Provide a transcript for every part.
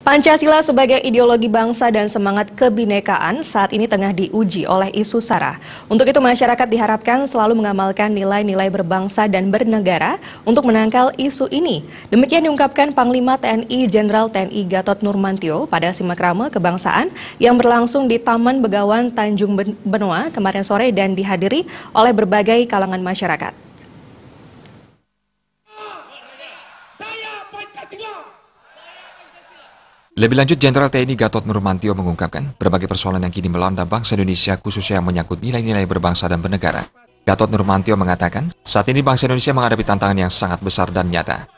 Pancasila sebagai ideologi bangsa dan semangat kebinekaan saat ini tengah diuji oleh isu SARA. Untuk itu masyarakat diharapkan selalu mengamalkan nilai-nilai berbangsa dan bernegara untuk menangkal isu ini. Demikian diungkapkan Panglima TNI Jenderal TNI Gatot Nurmantio pada Simakrama Kebangsaan yang berlangsung di Taman Begawan Tanjung Benoa kemarin sore dan dihadiri oleh berbagai kalangan masyarakat. Lebih lanjut, Jenderal TNI Gatot Nurmantio mengungkapkan berbagai persoalan yang kini melanda bangsa Indonesia khususnya yang menyangkut nilai-nilai berbangsa dan bernegara. Gatot Nurmantio mengatakan, saat ini bangsa Indonesia menghadapi tantangan yang sangat besar dan nyata.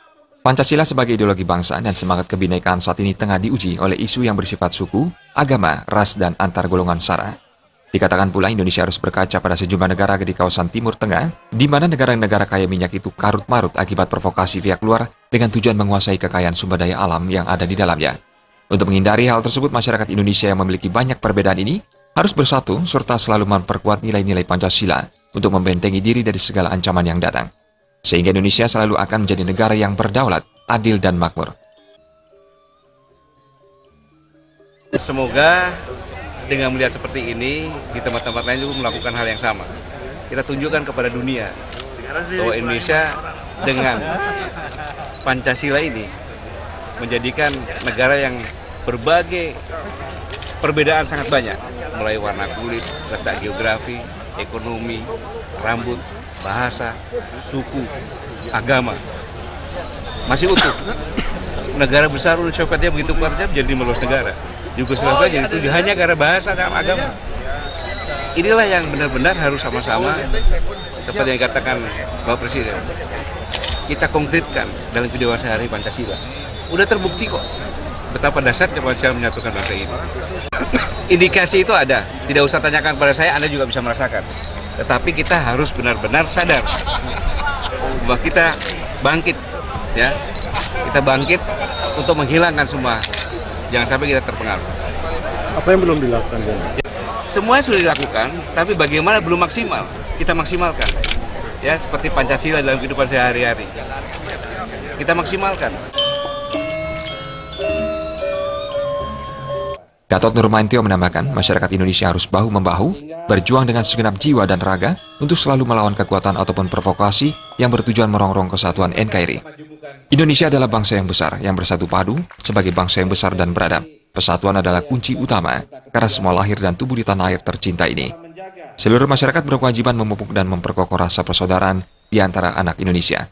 Pancasila sebagai ideologi bangsa dan semangat kebinekaan saat ini tengah diuji oleh isu yang bersifat suku, agama, ras, dan antar golongan SARA. Dikatakan pula Indonesia harus berkaca pada sejumlah negara di kawasan Timur Tengah, di mana negara-negara kaya minyak itu karut-marut akibat provokasi pihak luar dengan tujuan menguasai kekayaan sumber daya alam yang ada di dalamnya. Untuk menghindari hal tersebut, masyarakat Indonesia yang memiliki banyak perbedaan ini harus bersatu serta selalu memperkuat nilai-nilai Pancasila untuk membentengi diri dari segala ancaman yang datang. Sehingga Indonesia selalu akan menjadi negara yang berdaulat, adil, dan makmur. Semoga dengan melihat seperti ini, di tempat-tempat lain juga melakukan hal yang sama. Kita tunjukkan kepada dunia bahwa Indonesia dengan Pancasila ini menjadikan negara yang berbagai perbedaan sangat banyak, mulai warna kulit, letak geografi, ekonomi, rambut, bahasa, suku, agama, masih utuh. Negara besar Uni Sovietnya begitu kuatnya menjadi meluas negara. Yugoslavia jadi tujuh hanya karena bahasa dan agama. Inilah yang benar-benar harus sama-sama, seperti yang dikatakan Bapak Presiden, kita konkretkan dalam kehidupan sehari Pancasila. Udah terbukti kok betapa dasarnya Pancasila menyatukan bangsa ini. Indikasi itu ada, tidak usah tanyakan pada saya, Anda juga bisa merasakan. Tetapi kita harus benar-benar sadar bahwa kita bangkit, ya, kita bangkit untuk menghilangkan semua. Jangan sampai kita terpengaruh. Apa yang belum dilakukan? Semuanya sudah dilakukan, tapi bagaimana belum maksimal, kita maksimalkan. Ya, seperti Pancasila dalam kehidupan sehari-hari. Kita maksimalkan. Gatot Nurmantio menambahkan, masyarakat Indonesia harus bahu-membahu, berjuang dengan segenap jiwa dan raga untuk selalu melawan kekuatan ataupun provokasi yang bertujuan merongrong kesatuan NKRI. Indonesia adalah bangsa yang besar, yang bersatu padu sebagai bangsa yang besar dan beradab. Persatuan adalah kunci utama, karena semua lahir dan tumbuh di tanah air tercinta ini. Seluruh masyarakat berkewajiban memupuk dan memperkokoh rasa persaudaraan di antara anak Indonesia.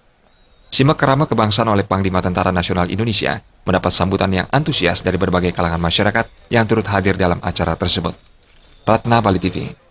Simakrama Kebangsaan oleh Panglima Tentara Nasional Indonesia mendapat sambutan yang antusias dari berbagai kalangan masyarakat yang turut hadir dalam acara tersebut. Ratna Bali TV.